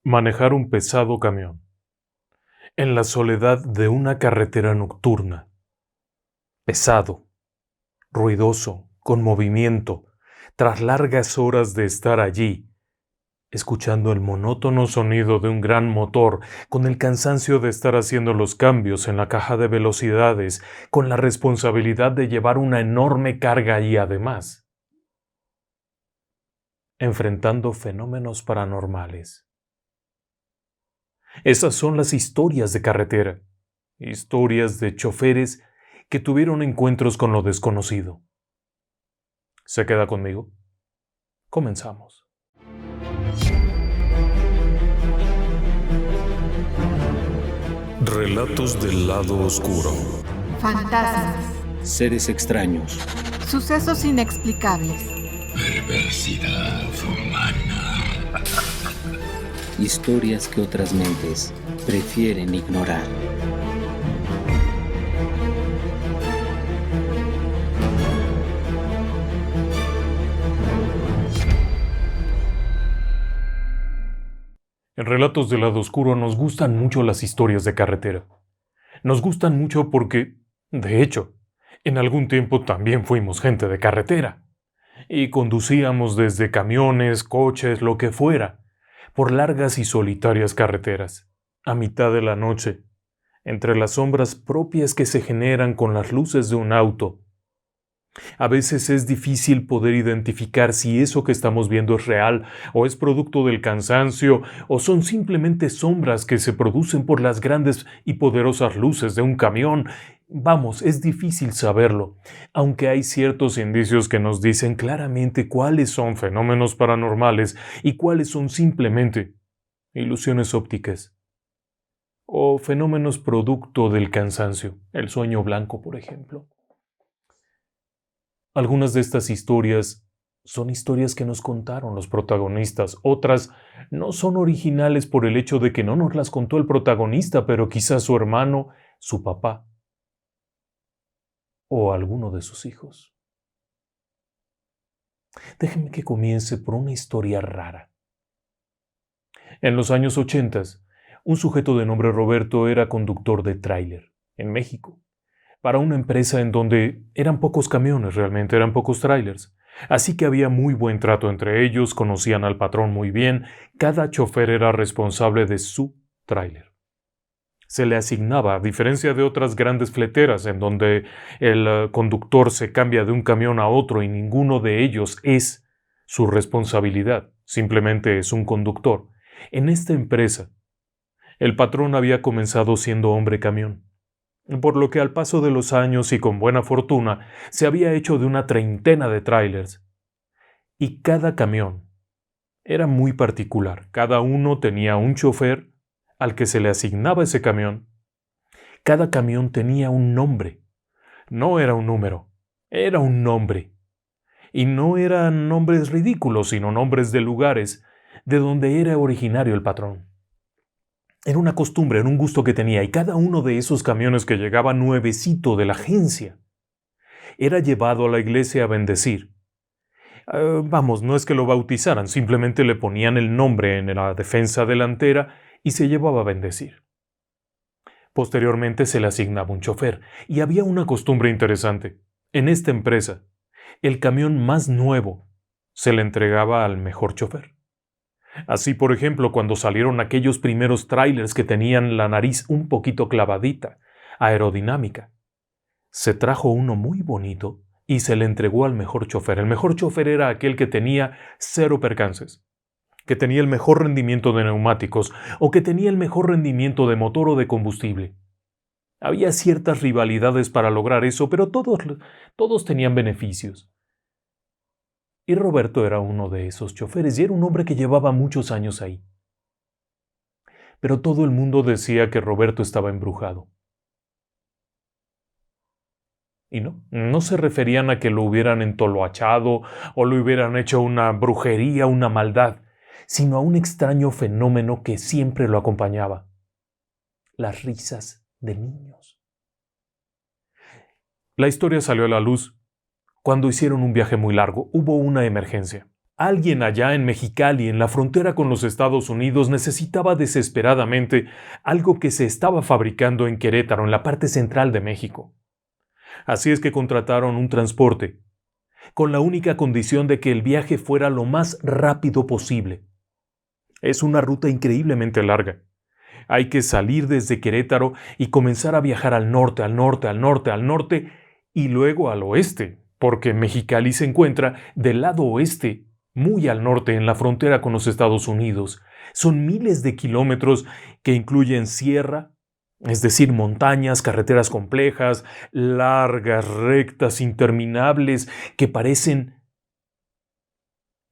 Manejar un pesado camión en la soledad de una carretera nocturna, pesado, ruidoso, con movimiento, tras largas horas de estar allí, escuchando el monótono sonido de un gran motor, con el cansancio de estar haciendo los cambios en la caja de velocidades, con la responsabilidad de llevar una enorme carga y además, enfrentando fenómenos paranormales. Esas son las historias de carretera, historias de choferes que tuvieron encuentros con lo desconocido. ¿Se queda conmigo? Comenzamos. Relatos del lado oscuro. Fantasmas, Seres extraños. sucesos inexplicables, Perversidad humana. Historias que otras mentes prefieren ignorar. En Relatos del lado oscuro nos gustan mucho las historias de carretera. Nos gustan mucho porque, de hecho, en algún tiempo también fuimos gente de carretera. Y conducíamos desde camiones, coches, lo que fuera, por largas y solitarias carreteras, a mitad de la noche, entre las sombras propias que se generan con las luces de un auto. A veces es difícil poder identificar si eso que estamos viendo es real o es producto del cansancio o son simplemente sombras que se producen por las grandes y poderosas luces de un camión. Vamos, es difícil saberlo, aunque hay ciertos indicios que nos dicen claramente cuáles son fenómenos paranormales y cuáles son simplemente ilusiones ópticas o fenómenos producto del cansancio, el sueño blanco, por ejemplo. Algunas de estas historias son historias que nos contaron los protagonistas, otras no son originales por el hecho de que no nos las contó el protagonista, pero quizás su hermano, su papá o alguno de sus hijos. Déjenme que comience por una historia rara. En los años 80, un sujeto de nombre Roberto era conductor de tráiler en México, para una empresa en donde eran pocos camiones, realmente eran pocos trailers. Así que había muy buen trato entre ellos, conocían al patrón muy bien, cada chofer era responsable de su tráiler. Se le asignaba, a diferencia de otras grandes fleteras en donde el conductor se cambia de un camión a otro y ninguno de ellos es su responsabilidad, simplemente es un conductor. En esta empresa, el patrón había comenzado siendo hombre camión, por lo que al paso de los años y con buena fortuna se había hecho de una treintena de trailers. Y cada camión era muy particular, cada uno tenía un chofer al que se le asignaba ese camión. Cada camión tenía un nombre, no era un número, era un nombre. Y no eran nombres ridículos, sino nombres de lugares de donde era originario el patrón. Era una costumbre, era un gusto que tenía, y cada uno de esos camiones que llegaba nuevecito de la agencia era llevado a la iglesia a bendecir. Vamos, no es que lo bautizaran, simplemente le ponían el nombre en la defensa delantera y se llevaba a bendecir. Posteriormente se le asignaba un chofer, y había una costumbre interesante. En esta empresa, el camión más nuevo se le entregaba al mejor chofer. Así, por ejemplo, cuando salieron aquellos primeros trailers que tenían la nariz un poquito clavadita, aerodinámica, se trajo uno muy bonito y se le entregó al mejor chofer. El mejor chofer era aquel que tenía 0 percances, que tenía el mejor rendimiento de neumáticos o que tenía el mejor rendimiento de motor o de combustible. Había ciertas rivalidades para lograr eso, pero todos tenían beneficios. Y Roberto era uno de esos choferes y era un hombre que llevaba muchos años ahí. Pero todo el mundo decía que Roberto estaba embrujado. Y no se referían a que lo hubieran entoloachado o le hubieran hecho una brujería, una maldad, sino a un extraño fenómeno que siempre lo acompañaba: las risas de niños. La historia salió a la luz cuando hicieron un viaje muy largo. Hubo una emergencia. Alguien allá en Mexicali, en la frontera con los Estados Unidos, necesitaba desesperadamente algo que se estaba fabricando en Querétaro, en la parte central de México. Así es que contrataron un transporte, con la única condición de que el viaje fuera lo más rápido posible. Es una ruta increíblemente larga. Hay que salir desde Querétaro y comenzar a viajar al norte, al norte, al norte, al norte y luego al oeste, porque Mexicali se encuentra del lado oeste, muy al norte, en la frontera con los Estados Unidos. Son miles de kilómetros que incluyen sierra, es decir, montañas, carreteras complejas, largas, rectas, interminables, que parecen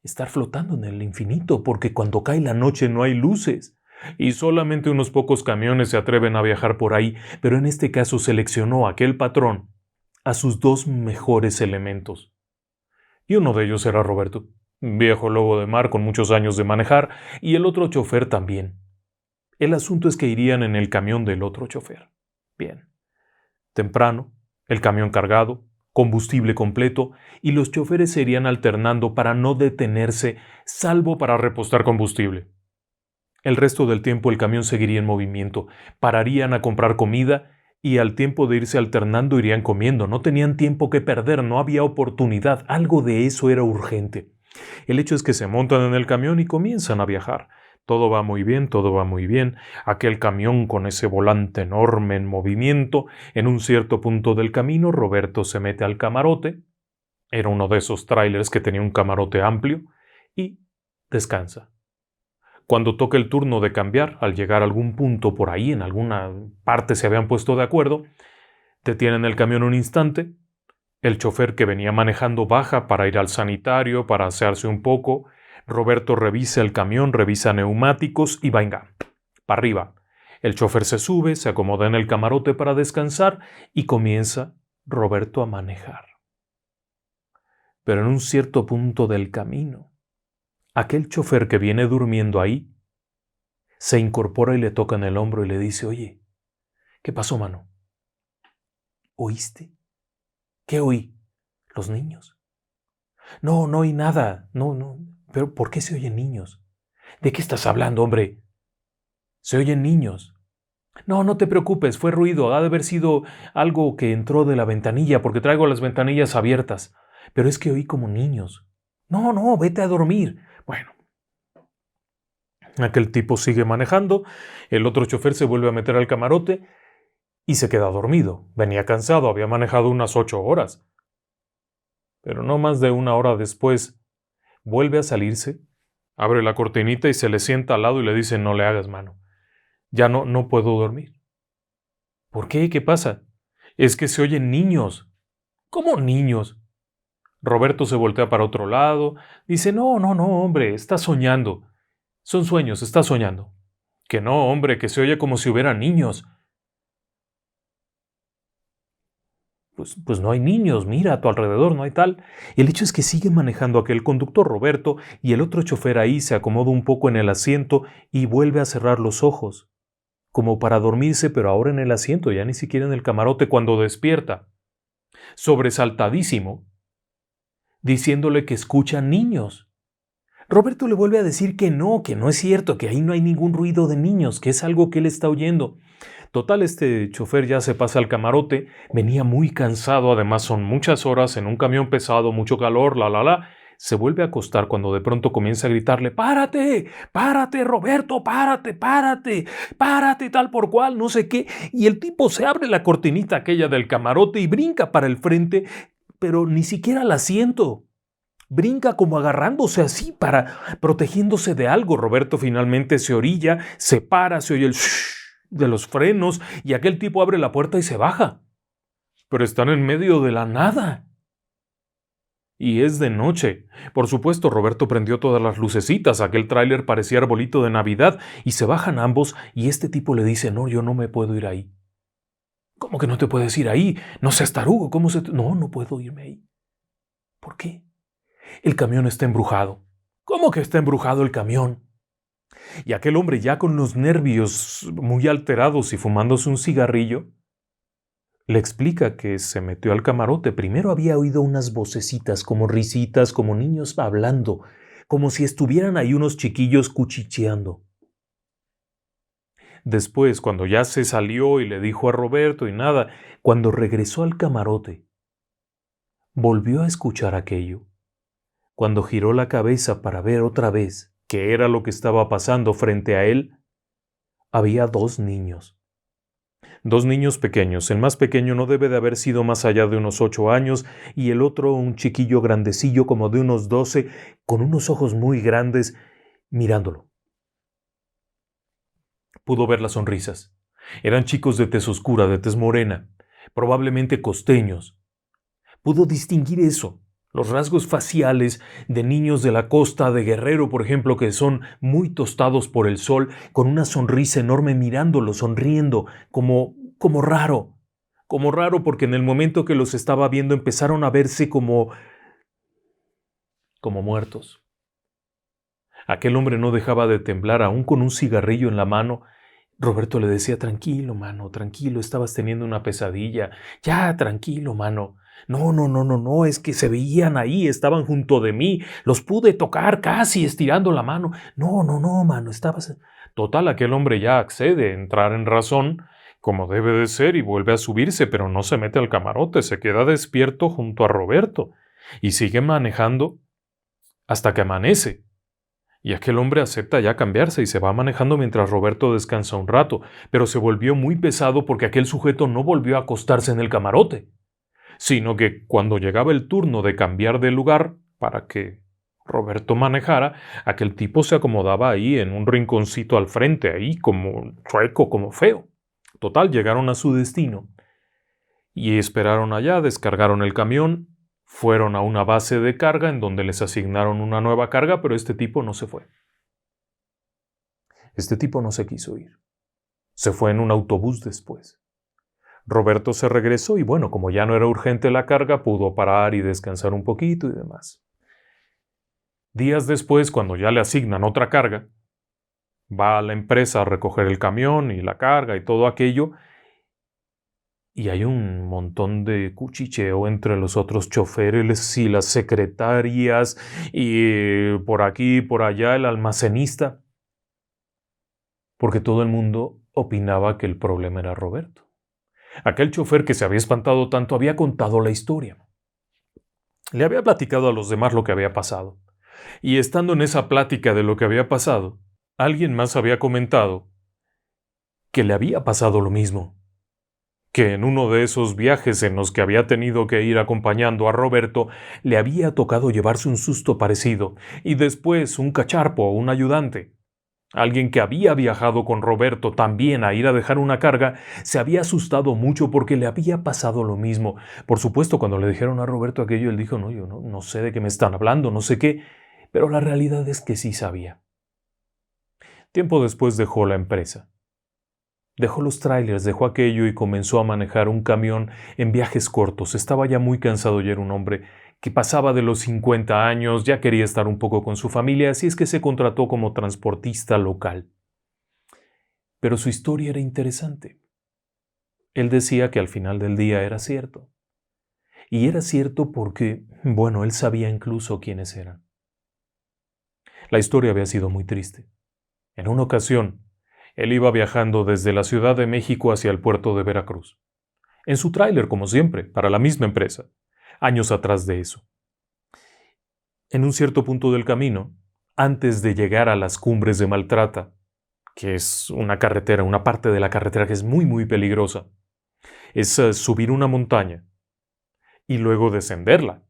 estar flotando en el infinito, porque cuando cae la noche no hay luces, y solamente unos pocos camiones se atreven a viajar por ahí, pero en este caso seleccionó aquel patrón a sus dos mejores elementos. Y uno de ellos era Roberto, un viejo lobo de mar con muchos años de manejar, y el otro chofer también. El asunto es que irían en el camión del otro chofer. Bien. Temprano, el camión cargado, combustible completo, y los choferes se irían alternando para no detenerse, salvo para repostar combustible. El resto del tiempo el camión seguiría en movimiento, pararían a comprar comida y al tiempo de irse alternando irían comiendo. No tenían tiempo que perder, no había oportunidad, algo de eso era urgente. El hecho es que se montan en el camión y comienzan a viajar. Todo va muy bien, todo va muy bien. Aquel camión con ese volante enorme en movimiento. En un cierto punto del camino, Roberto se mete al camarote. Era uno de esos trailers que tenía un camarote amplio. Y descansa. Cuando toca el turno de cambiar, al llegar a algún punto por ahí, en alguna parte se habían puesto de acuerdo, detienen el camión un instante. El chofer que venía manejando baja para ir al sanitario, para asearse un poco. Roberto revisa el camión, revisa neumáticos y venga, para arriba. El chofer se sube, se acomoda en el camarote para descansar y comienza Roberto a manejar. Pero en un cierto punto del camino, aquel chofer que viene durmiendo ahí se incorpora y le toca en el hombro y le dice: oye, ¿qué pasó, mano? ¿Oíste? ¿Qué oí? ¿Los niños? No, no oí nada. No. ¿Pero por qué se oyen niños? ¿De qué estás hablando, hombre? Se oyen niños. No, no te preocupes, fue ruido. Ha de haber sido algo que entró de la ventanilla, porque traigo las ventanillas abiertas. Pero es que oí como niños. No, vete a dormir. Bueno. Aquel tipo sigue manejando. El otro chofer se vuelve a meter al camarote y se queda dormido. Venía cansado, había manejado unas 8 horas. Pero no más de 1 hora después, vuelve a salirse, abre la cortinita y se le sienta al lado y le dice: no le hagas, mano. Ya no puedo dormir. ¿Por qué? ¿Qué pasa? Es que se oyen niños. ¿Cómo niños? Roberto se voltea para otro lado. Dice: no, hombre, estás soñando. Son sueños, estás soñando. Que no, hombre, que se oye como si hubiera niños. Pues no hay niños, mira, a tu alrededor no hay tal. El hecho es que sigue manejando aquel conductor Roberto y el otro chofer ahí se acomoda un poco en el asiento y vuelve a cerrar los ojos, como para dormirse, pero ahora en el asiento, ya ni siquiera en el camarote, cuando despierta, sobresaltadísimo, diciéndole que escucha niños. Roberto le vuelve a decir que no es cierto, que ahí no hay ningún ruido de niños, que es algo que él está oyendo. Total, este chofer ya se pasa al camarote, venía muy cansado, además son muchas horas en un camión pesado, mucho calor, se vuelve a acostar cuando de pronto comienza a gritarle: ¡párate! ¡Párate, Roberto! ¡Párate! ¡Párate! ¡Párate! Tal por cual, no sé qué. Y el tipo se abre la cortinita aquella del camarote y brinca para el frente, pero ni siquiera al asiento. Brinca como agarrándose así protegiéndose de algo. Roberto finalmente se orilla, se para, se oye el shhh de los frenos y aquel tipo abre la puerta y se baja. Pero están en medio de la nada. Y es de noche. Por supuesto, Roberto prendió todas las lucecitas. Aquel tráiler parecía arbolito de Navidad y se bajan ambos y este tipo le dice: no, yo no me puedo ir ahí. ¿Cómo que no te puedes ir ahí? No seas tarugo, ¿cómo se...? No puedo irme ahí. ¿Por qué? El camión está embrujado. ¿Cómo que está embrujado el camión? Y aquel hombre, ya con los nervios muy alterados y fumándose un cigarrillo, le explica que se metió al camarote. Primero había oído unas vocecitas, como risitas, como niños hablando, como si estuvieran ahí unos chiquillos cuchicheando. Después, cuando ya se salió y le dijo a Roberto y nada, cuando regresó al camarote, volvió a escuchar aquello. Cuando giró la cabeza para ver otra vez qué era lo que estaba pasando frente a él, había 2 niños. 2 niños pequeños. El más pequeño no debe de haber sido más allá de unos 8 años y el otro un chiquillo grandecillo como de unos 12, con unos ojos muy grandes, mirándolo. Pudo ver las sonrisas. Eran chicos de tez oscura, de tez morena, probablemente costeños. Pudo distinguir eso, los rasgos faciales de niños de la costa de Guerrero, por ejemplo, que son muy tostados por el sol, con una sonrisa enorme mirándolo, sonriendo, como raro porque en el momento que los estaba viendo empezaron a verse como muertos. Aquel hombre no dejaba de temblar, aún con un cigarrillo en la mano. Roberto le decía, tranquilo, mano, tranquilo, estabas teniendo una pesadilla. Ya, tranquilo, mano. No, es que se veían ahí, estaban junto de mí, los pude tocar casi estirando la mano. No, mano, estabas... Total, aquel hombre ya accede a entrar en razón, como debe de ser, y vuelve a subirse, pero no se mete al camarote, se queda despierto junto a Roberto, y sigue manejando hasta que amanece. Y aquel hombre acepta ya cambiarse y se va manejando mientras Roberto descansa un rato, pero se volvió muy pesado porque aquel sujeto no volvió a acostarse en el camarote, sino que cuando llegaba el turno de cambiar de lugar para que Roberto manejara, aquel tipo se acomodaba ahí en un rinconcito al frente, ahí como chueco, como feo. Total, llegaron a su destino y esperaron allá, descargaron el camión, fueron a una base de carga en donde les asignaron una nueva carga, pero este tipo no se fue. Este tipo no se quiso ir. Se fue en un autobús después. Roberto se regresó y bueno, como ya no era urgente la carga, pudo parar y descansar un poquito y demás. Días después, cuando ya le asignan otra carga, va a la empresa a recoger el camión y la carga y todo aquello, y hay un montón de cuchicheo entre los otros choferes y las secretarias y por aquí y por allá el almacenista, porque todo el mundo opinaba que el problema era Roberto. Aquel chofer que se había espantado tanto había contado la historia. Le había platicado a los demás lo que había pasado. Y estando en esa plática de lo que había pasado, alguien más había comentado que le había pasado lo mismo. Que en uno de esos viajes en los que había tenido que ir acompañando a Roberto, le había tocado llevarse un susto parecido, y después un cacharpo, un ayudante. Alguien que había viajado con Roberto también a ir a dejar una carga, se había asustado mucho porque le había pasado lo mismo. Por supuesto, cuando le dijeron a Roberto aquello, él dijo, no, yo no sé de qué me están hablando, no sé qué, pero la realidad es que sí sabía. Tiempo después dejó la empresa. Dejó los trailers, dejó aquello y comenzó a manejar un camión en viajes cortos. Estaba ya muy cansado y era un hombre que pasaba de los 50 años, ya quería estar un poco con su familia, así es que se contrató como transportista local. Pero su historia era interesante. Él decía que al final del día era cierto. Y era cierto porque, bueno, él sabía incluso quiénes eran. La historia había sido muy triste. En una ocasión, él iba viajando desde la Ciudad de México hacia el puerto de Veracruz. En su tráiler, como siempre, para la misma empresa. Años atrás de eso. En un cierto punto del camino, antes de llegar a las Cumbres de Maltrata, que es una carretera, una parte de la carretera que es muy, muy peligrosa, es subir una montaña y luego descenderla.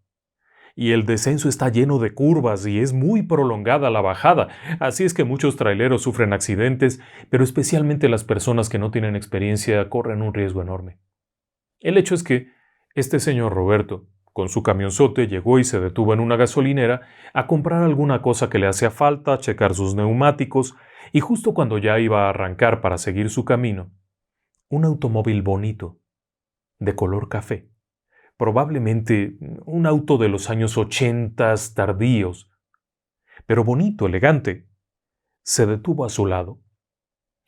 Y el descenso está lleno de curvas y es muy prolongada la bajada, así es que muchos traileros sufren accidentes, pero especialmente las personas que no tienen experiencia corren un riesgo enorme. El hecho es que este señor Roberto, con su camionzote, llegó y se detuvo en una gasolinera a comprar alguna cosa que le hacía falta, checar sus neumáticos, y justo cuando ya iba a arrancar para seguir su camino, un automóvil bonito, de color café, probablemente un auto de los años 80 tardíos, pero bonito, elegante, se detuvo a su lado.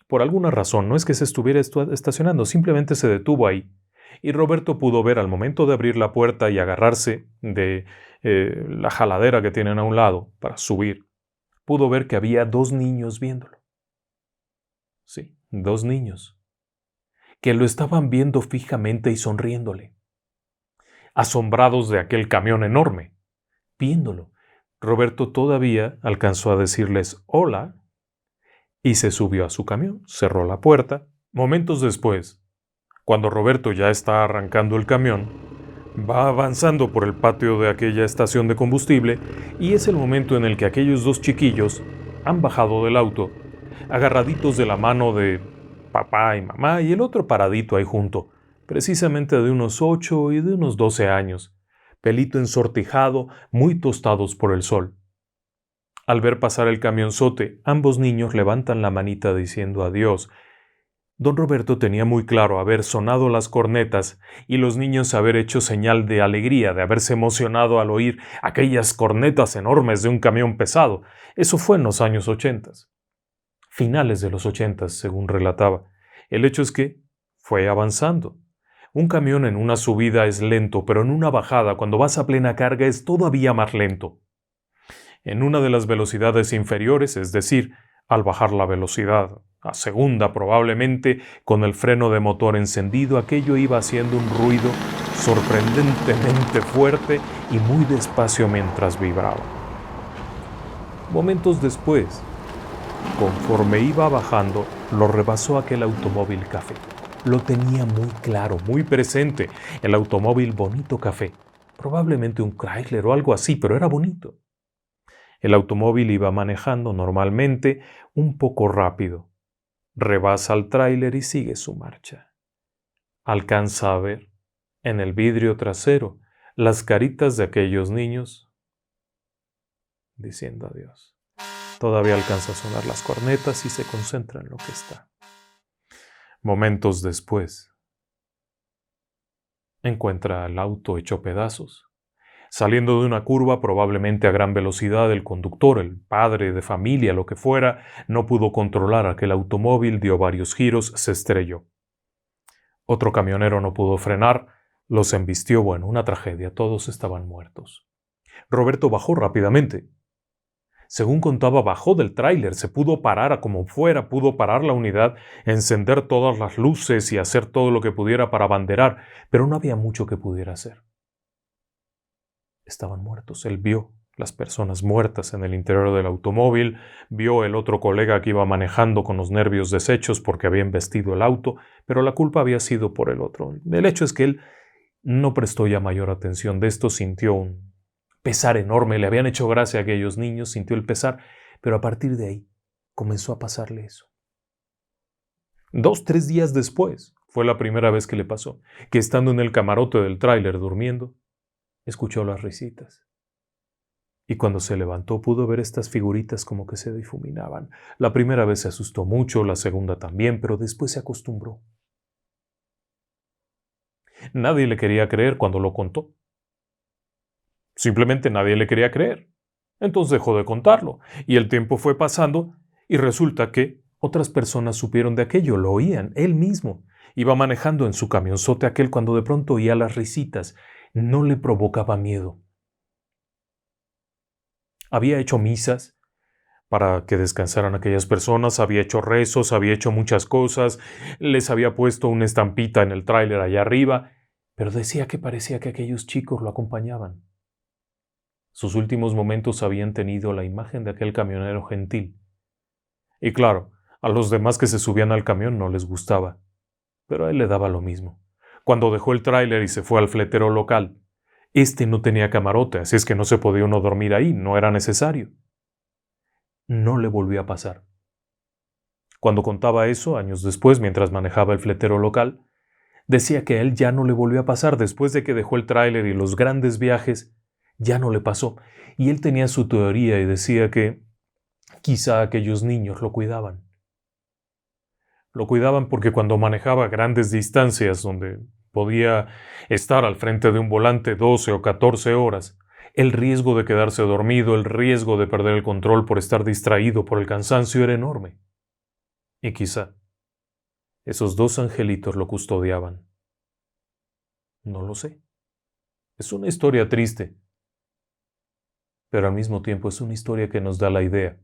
Por alguna razón, no es que se estuviera estacionando, simplemente se detuvo ahí, y Roberto pudo ver al momento de abrir la puerta y agarrarse de la jaladera que tienen a un lado para subir, pudo ver que había 2 niños viéndolo. Sí, 2 niños, que lo estaban viendo fijamente y sonriéndole, asombrados de aquel camión enorme, viéndolo. Roberto todavía alcanzó a decirles hola y se subió a su camión, cerró la puerta. Momentos después, cuando Roberto ya está arrancando el camión, va avanzando por el patio de aquella estación de combustible y es el momento en el que aquellos 2 chiquillos han bajado del auto, agarraditos de la mano de papá y mamá y el otro paradito ahí junto, precisamente de unos 8 y de unos 12 años, pelito ensortijado, muy tostados por el sol. Al ver pasar el camionzote, ambos niños levantan la manita diciendo adiós. Don Roberto tenía muy claro haber sonado las cornetas y los niños haber hecho señal de alegría, de haberse emocionado al oír aquellas cornetas enormes de un camión pesado. Eso fue en los años 80, finales de los 80, según relataba. El hecho es que fue avanzando. Un camión en una subida es lento, pero en una bajada, cuando vas a plena carga, es todavía más lento. En una de las velocidades inferiores, es decir, al bajar la velocidad a segunda probablemente, con el freno de motor encendido, aquello iba haciendo un ruido sorprendentemente fuerte y muy despacio mientras vibraba. Momentos después, conforme iba bajando, lo rebasó aquel automóvil café. Lo tenía muy claro, muy presente, el automóvil bonito café. Probablemente un Chrysler o algo así, pero era bonito. El automóvil iba manejando normalmente, un poco rápido. Rebasa al tráiler y sigue su marcha. Alcanza a ver, en el vidrio trasero, las caritas de aquellos niños diciendo adiós. Todavía alcanza a sonar las cornetas y se concentra en lo que está. Momentos después, encuentra el auto hecho pedazos. Saliendo de una curva, probablemente a gran velocidad, el conductor, el padre de familia, lo que fuera, no pudo controlar aquel automóvil, dio varios giros, se estrelló. Otro camionero no pudo frenar, los embistió, bueno, una tragedia, todos estaban muertos. Roberto bajó rápidamente. Según contaba, bajó del tráiler, se pudo parar a como fuera, pudo parar la unidad, encender todas las luces y hacer todo lo que pudiera para abanderar, pero no había mucho que pudiera hacer. Estaban muertos. Él vio las personas muertas en el interior del automóvil, vio el otro colega que iba manejando con los nervios deshechos porque había embestido el auto, pero la culpa había sido por el otro. El hecho es que él no prestó ya mayor atención de esto, sintió un pesar enorme, le habían hecho gracia a aquellos niños, sintió el pesar, pero a partir de ahí comenzó a pasarle eso. 2, 3 días después fue la primera vez que le pasó, que estando en el camarote del tráiler durmiendo, escuchó las risitas. Y cuando se levantó pudo ver estas figuritas como que se difuminaban. La primera vez se asustó mucho, la segunda también, pero después se acostumbró. Nadie le quería creer cuando lo contó. Simplemente nadie le quería creer. Entonces dejó de contarlo, y el tiempo fue pasando, y resulta que otras personas supieron de aquello, lo oían, él mismo. Iba manejando en su camionzote aquel cuando de pronto oía las risitas. No le provocaba miedo. Había hecho misas para que descansaran aquellas personas, había hecho rezos, había hecho muchas cosas, les había puesto una estampita en el tráiler allá arriba, pero decía que parecía que aquellos chicos lo acompañaban. Sus últimos momentos habían tenido la imagen de aquel camionero gentil. Y claro, a los demás que se subían al camión no les gustaba, pero a él le daba lo mismo. Cuando dejó el tráiler y se fue al fletero local, este no tenía camarote, así es que no se podía uno dormir ahí, no era necesario. No le volvió a pasar. Cuando contaba eso, años después, mientras manejaba el fletero local, decía que a él ya no le volvió a pasar después de que dejó el tráiler y los grandes viajes, ya no le pasó. Y él tenía su teoría y decía que quizá aquellos niños lo cuidaban. Lo cuidaban porque cuando manejaba grandes distancias donde podía estar al frente de un volante 12 o 14 horas, el riesgo de quedarse dormido, el riesgo de perder el control por estar distraído por el cansancio era enorme. Y quizá esos 2 angelitos lo custodiaban. No lo sé. Es una historia triste, pero al mismo tiempo es una historia que nos da la idea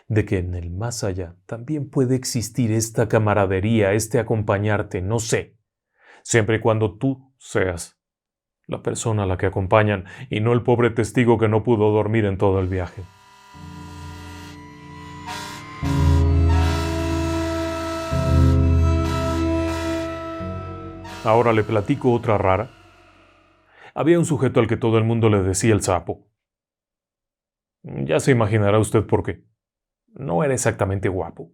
de que en el más allá también puede existir esta camaradería, este acompañarte, no sé, siempre y cuando tú seas la persona a la que acompañan y no el pobre testigo que no pudo dormir en todo el viaje. Ahora le platico otra rara. Había un sujeto al que todo el mundo le decía el sapo. Ya se imaginará usted por qué. No era exactamente guapo.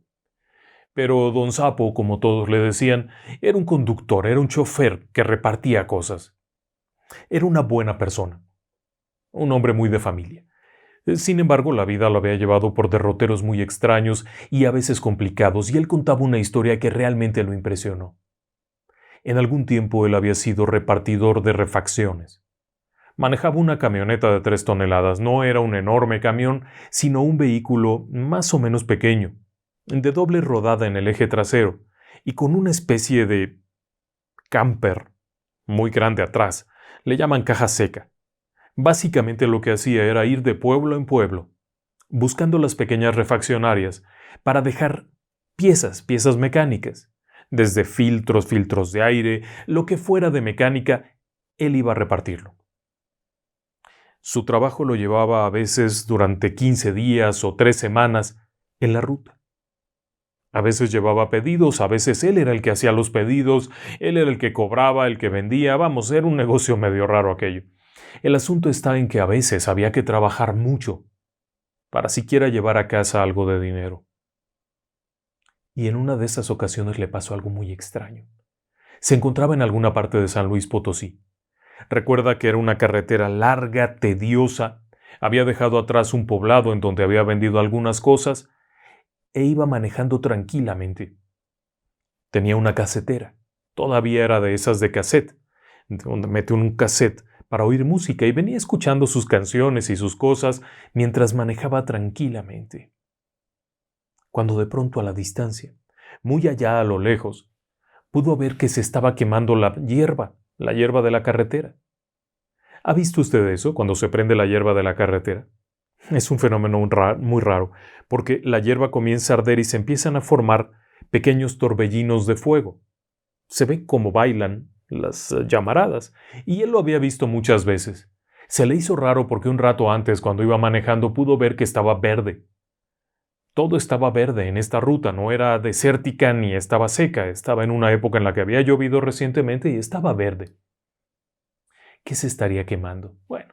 Pero don Sapo, como todos le decían, era un conductor, era un chofer que repartía cosas. Era una buena persona, un hombre muy de familia. Sin embargo, la vida lo había llevado por derroteros muy extraños y a veces complicados, y él contaba una historia que realmente lo impresionó. En algún tiempo él había sido repartidor de refacciones. Manejaba una camioneta de 3 toneladas, no era un enorme camión, sino un vehículo más o menos pequeño, de doble rodada en el eje trasero, y con una especie de camper muy grande atrás. Le llaman caja seca. Básicamente lo que hacía era ir de pueblo en pueblo, buscando las pequeñas refaccionarias para dejar piezas mecánicas, desde filtros de aire, lo que fuera de mecánica, él iba a repartirlo. Su trabajo lo llevaba a veces durante 15 días o 3 semanas en la ruta. A veces llevaba pedidos, a veces él era el que hacía los pedidos, él era el que cobraba, el que vendía, vamos, era un negocio medio raro aquello. El asunto está en que a veces había que trabajar mucho para siquiera llevar a casa algo de dinero. Y en una de esas ocasiones le pasó algo muy extraño. Se encontraba en alguna parte de San Luis Potosí. Recuerda que era una carretera larga, tediosa, había dejado atrás un poblado en donde había vendido algunas cosas e iba manejando tranquilamente. Tenía una casetera, todavía era de esas de cassette, donde mete un cassette para oír música y venía escuchando sus canciones y sus cosas mientras manejaba tranquilamente. Cuando de pronto a la distancia, muy allá a lo lejos, pudo ver que se estaba quemando la hierba de la carretera. ¿Ha visto usted eso cuando se prende la hierba de la carretera? Es un fenómeno muy raro, porque la hierba comienza a arder y se empiezan a formar pequeños torbellinos de fuego. Se ve cómo bailan las llamaradas, y él lo había visto muchas veces. Se le hizo raro porque un rato antes, cuando iba manejando, pudo ver que estaba verde. Todo estaba verde en esta ruta, no era desértica ni estaba seca, estaba en una época en la que había llovido recientemente y estaba verde. ¿Qué se estaría quemando? Bueno,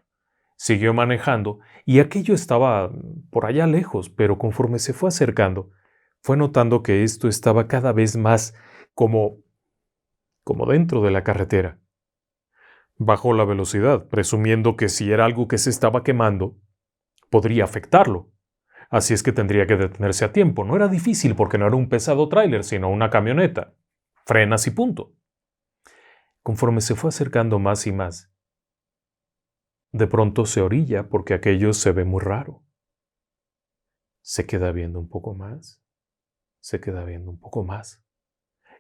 siguió manejando y aquello estaba por allá lejos, pero conforme se fue acercando, fue notando que esto estaba cada vez más como dentro de la carretera. Bajó la velocidad, presumiendo que si era algo que se estaba quemando, podría afectarlo. Así es que tendría que detenerse a tiempo. No era difícil porque no era un pesado tráiler, sino una camioneta. Frenas y punto. Conforme se fue acercando más y más, de pronto se orilla porque aquello se ve muy raro. Se queda viendo un poco más, se queda viendo un poco más.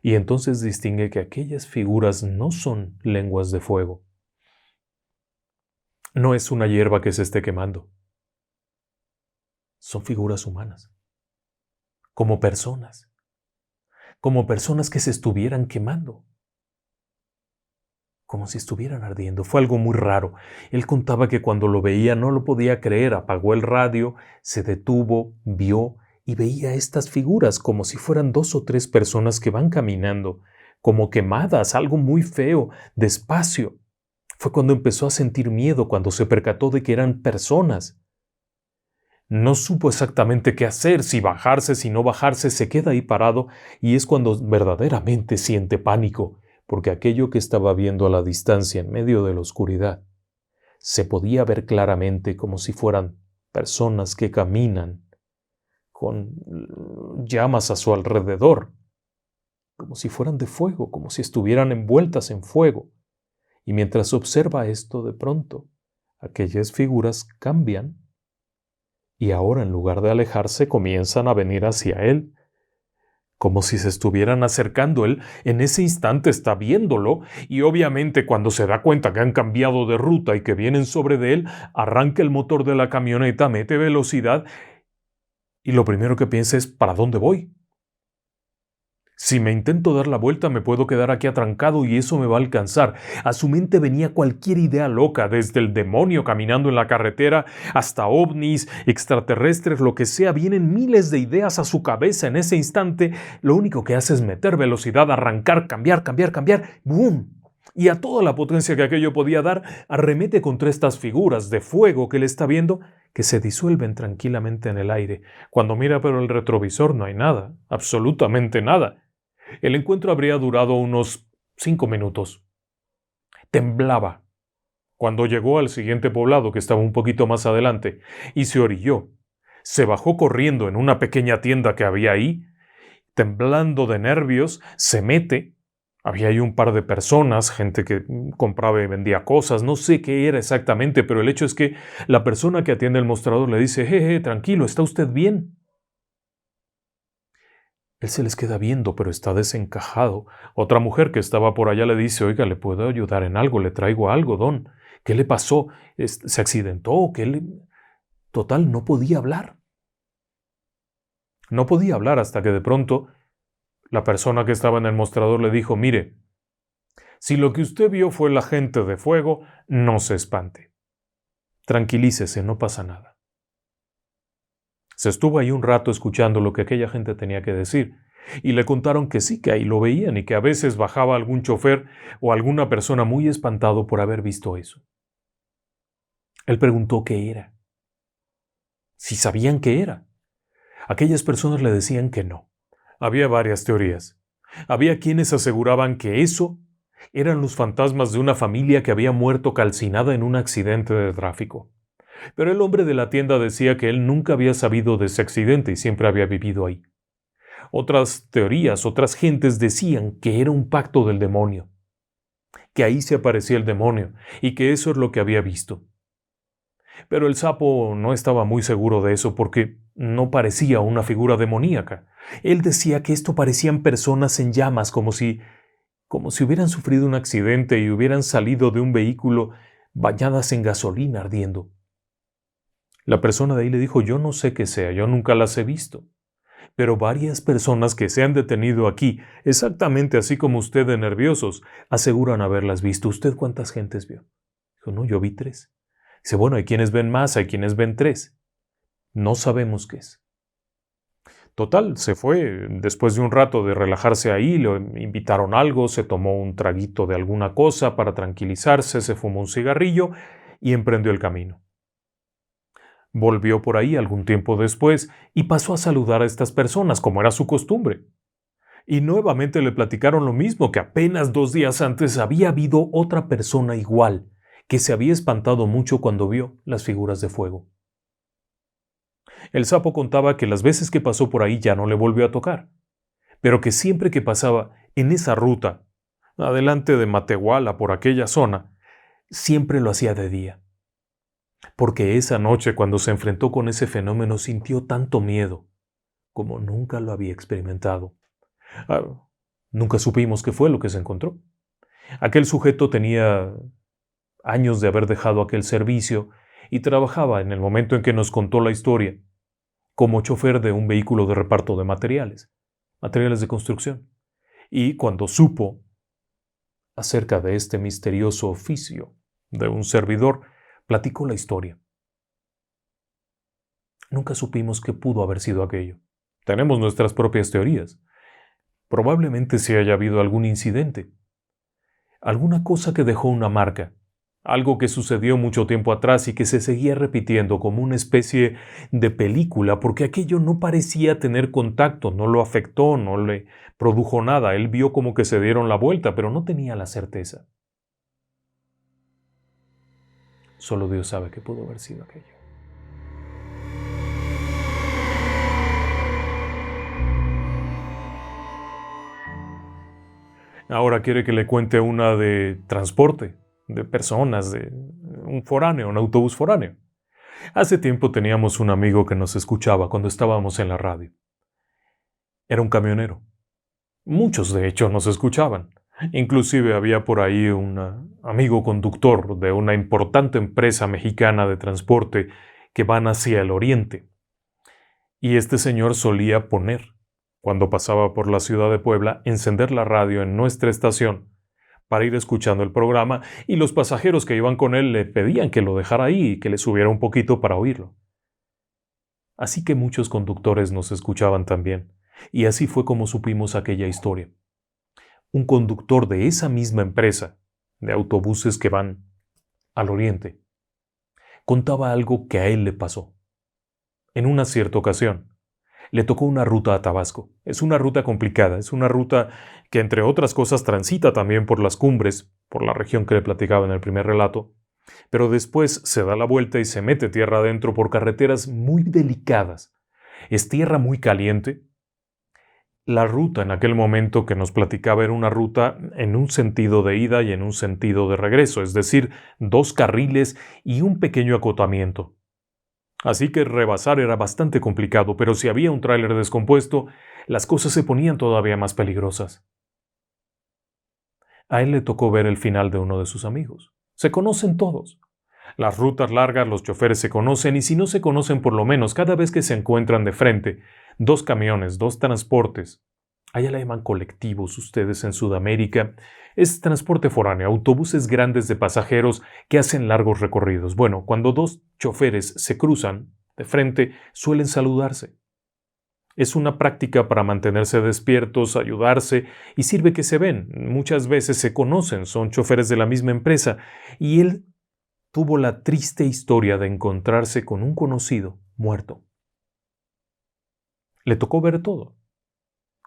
Y entonces distingue que aquellas figuras no son lenguas de fuego. No es una hierba que se esté quemando. Son figuras humanas, como personas que se estuvieran quemando, como si estuvieran ardiendo. Fue algo muy raro. Él contaba que cuando lo veía no lo podía creer, apagó el radio, se detuvo, vio y veía estas figuras como si fueran 2 o 3 personas que van caminando, como quemadas, algo muy feo, despacio. Fue cuando empezó a sentir miedo, cuando se percató de que eran personas. No supo exactamente qué hacer, si bajarse, si no bajarse, se queda ahí parado y es cuando verdaderamente siente pánico, porque aquello que estaba viendo a la distancia en medio de la oscuridad se podía ver claramente como si fueran personas que caminan con llamas a su alrededor, como si fueran de fuego, como si estuvieran envueltas en fuego. Y mientras observa esto, de pronto, aquellas figuras cambian y ahora en lugar de alejarse comienzan a venir hacia él, como si se estuvieran acercando. Él en ese instante está viéndolo y obviamente cuando se da cuenta que han cambiado de ruta y que vienen sobre de él, arranca el motor de la camioneta, mete velocidad y lo primero que piensa es ¿para dónde voy? Si me intento dar la vuelta me puedo quedar aquí atrancado y eso me va a alcanzar. A su mente venía cualquier idea loca, desde el demonio caminando en la carretera hasta ovnis, extraterrestres, lo que sea. Vienen miles de ideas a su cabeza en ese instante. Lo único que hace es meter velocidad, arrancar, cambiar, ¡boom! Y a toda la potencia que aquello podía dar, arremete contra estas figuras de fuego que él está viendo, que se disuelven tranquilamente en el aire. Cuando mira por el retrovisor no hay nada, absolutamente nada. El encuentro habría durado unos 5 minutos. Temblaba. Cuando llegó al siguiente poblado, que estaba un poquito más adelante, y se orilló, se bajó corriendo en una pequeña tienda que había ahí, temblando de nervios, se mete. Había ahí un par de personas, gente que compraba y vendía cosas, no sé qué era exactamente, pero el hecho es que la persona que atiende el mostrador le dice, jeje, tranquilo, ¿está usted bien? Él se les queda viendo, pero está desencajado. Otra mujer que estaba por allá le dice, oiga, ¿le puedo ayudar en algo? ¿Le traigo algo, don? ¿Qué le pasó? ¿Se accidentó? Total, no podía hablar. No podía hablar hasta que de pronto la persona que estaba en el mostrador le dijo, mire, si lo que usted vio fue la gente de fuego, no se espante. Tranquilícese, no pasa nada. Se estuvo ahí un rato escuchando lo que aquella gente tenía que decir, y le contaron que sí, que ahí lo veían y que a veces bajaba algún chofer o alguna persona muy espantado por haber visto eso. Él preguntó qué era. Si sabían qué era. Aquellas personas le decían que no. Había varias teorías. Había quienes aseguraban que eso eran los fantasmas de una familia que había muerto calcinada en un accidente de tráfico. Pero el hombre de la tienda decía que él nunca había sabido de ese accidente y siempre había vivido ahí. Otras teorías, otras gentes decían que era un pacto del demonio, que ahí se aparecía el demonio y que eso es lo que había visto. Pero el sapo no estaba muy seguro de eso porque no parecía una figura demoníaca. Él decía que esto parecían personas en llamas, como si hubieran sufrido un accidente y hubieran salido de un vehículo bañadas en gasolina ardiendo. La persona de ahí le dijo, yo no sé qué sea, yo nunca las he visto, pero varias personas que se han detenido aquí, exactamente así como usted de nerviosos, aseguran haberlas visto. ¿Usted cuántas gentes vio? Dijo, no, yo vi 3. Dice, bueno, hay quienes ven más, hay quienes ven 3. No sabemos qué es. Total, se fue. Después de un rato de relajarse ahí, le invitaron algo, se tomó un traguito de alguna cosa para tranquilizarse, se fumó un cigarrillo y emprendió el camino. Volvió por ahí algún tiempo después y pasó a saludar a estas personas, como era su costumbre. Y nuevamente le platicaron lo mismo, que apenas 2 días antes había habido otra persona igual, que se había espantado mucho cuando vio las figuras de fuego. El sapo contaba que las veces que pasó por ahí ya no le volvió a tocar, pero que siempre que pasaba en esa ruta, adelante de Matehuala, por aquella zona, siempre lo hacía de día. Porque esa noche, cuando se enfrentó con ese fenómeno, sintió tanto miedo como nunca lo había experimentado. Nunca supimos qué fue lo que se encontró. Aquel sujeto tenía años de haber dejado aquel servicio y trabajaba, en el momento en que nos contó la historia, como chofer de un vehículo de reparto de materiales de construcción. Y cuando supo acerca de este misterioso oficio de un servidor, platicó la historia. Nunca supimos qué pudo haber sido aquello. Tenemos nuestras propias teorías. Probablemente sí haya habido algún incidente, alguna cosa que dejó una marca, algo que sucedió mucho tiempo atrás y que se seguía repitiendo como una especie de película, porque aquello no parecía tener contacto, no lo afectó, no le produjo nada. Él vio como que se dieron la vuelta, pero no tenía la certeza. Solo Dios sabe qué pudo haber sido aquello. Ahora quiere que le cuente una de transporte, de personas, de un foráneo, un autobús foráneo. Hace tiempo teníamos un amigo que nos escuchaba cuando estábamos en la radio. Era un camionero. Muchos, de hecho, nos escuchaban. Inclusive había por ahí un amigo conductor de una importante empresa mexicana de transporte que van hacia el oriente. Y este señor solía poner, cuando pasaba por la ciudad de Puebla, encender la radio en nuestra estación para ir escuchando el programa, y los pasajeros que iban con él le pedían que lo dejara ahí y que le subiera un poquito para oírlo. Así que muchos conductores nos escuchaban también, y así fue como supimos aquella historia. Un conductor de esa misma empresa, de autobuses que van al oriente, contaba algo que a él le pasó. En una cierta ocasión, le tocó una ruta a Tabasco. Es una ruta complicada, es una ruta que, entre otras cosas, transita también por las cumbres, por la región que le platicaba en el primer relato, pero después se da la vuelta y se mete tierra adentro por carreteras muy delicadas. Es tierra muy caliente. La ruta en aquel momento que nos platicaba era una ruta en un sentido de ida y en un sentido de regreso, es decir, 2 carriles y un pequeño acotamiento. Así que rebasar era bastante complicado, pero si había un tráiler descompuesto, las cosas se ponían todavía más peligrosas. A él le tocó ver el final de uno de sus amigos. Se conocen todos. Las rutas largas, los choferes se conocen, y si no se conocen, por lo menos cada vez que se encuentran de frente, 2 camiones, 2 transportes. Allá le llaman colectivos ustedes en Sudamérica. Es transporte foráneo, autobuses grandes de pasajeros que hacen largos recorridos. Bueno, cuando 2 choferes se cruzan de frente, suelen saludarse. Es una práctica para mantenerse despiertos, ayudarse, y sirve que se ven. Muchas veces se conocen, son choferes de la misma empresa, y él tuvo la triste historia de encontrarse con un conocido muerto. Le tocó ver todo.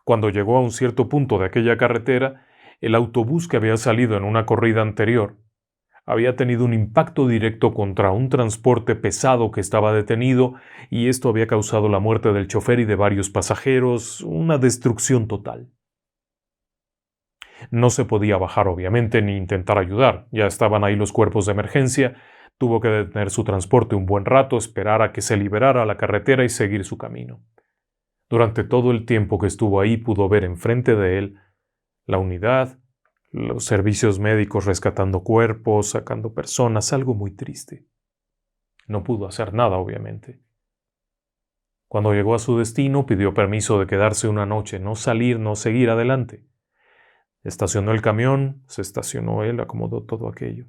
Cuando llegó a un cierto punto de aquella carretera, el autobús que había salido en una corrida anterior había tenido un impacto directo contra un transporte pesado que estaba detenido, y esto había causado la muerte del chofer y de varios pasajeros, una destrucción total. No se podía bajar, obviamente, ni intentar ayudar. Ya estaban ahí los cuerpos de emergencia. Tuvo que detener su transporte un buen rato, esperar a que se liberara la carretera y seguir su camino. Durante todo el tiempo que estuvo ahí pudo ver enfrente de él la unidad, los servicios médicos rescatando cuerpos, sacando personas, algo muy triste. No pudo hacer nada, obviamente. Cuando llegó a su destino, pidió permiso de quedarse una noche, no salir, no seguir adelante. Estacionó el camión, se estacionó él, acomodó todo aquello.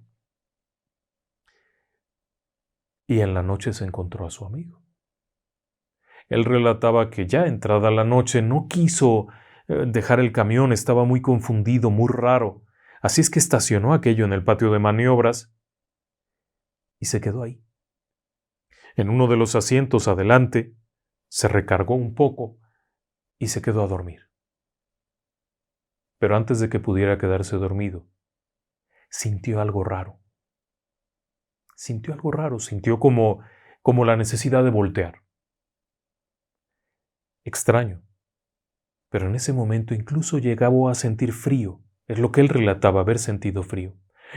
Y en la noche se encontró a su amigo. Él relataba que ya entrada la noche no quiso dejar el camión, estaba muy confundido, muy raro. Así es que estacionó aquello en el patio de maniobras y se quedó ahí. En uno de los asientos adelante se recargó un poco y se quedó a dormir. Pero antes de que pudiera quedarse dormido, sintió algo raro. Sintió como la necesidad de voltear. Extraño. Pero en ese momento incluso llegaba a sentir frío. Es lo que él relataba, haber sentido frío.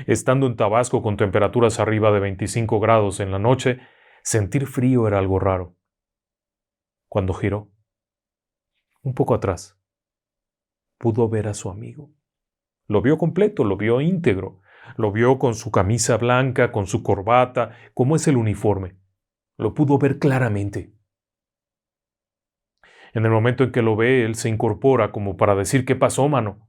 Estando en Tabasco con temperaturas arriba de 25 grados en la noche, sentir frío era algo raro. Cuando giró, un poco atrás, pudo ver a su amigo. Lo vio completo, lo vio íntegro. Lo vio con su camisa blanca, con su corbata, como es el uniforme. Lo pudo ver claramente. En el momento en que lo ve, él se incorpora como para decir: ¿qué pasó, mano?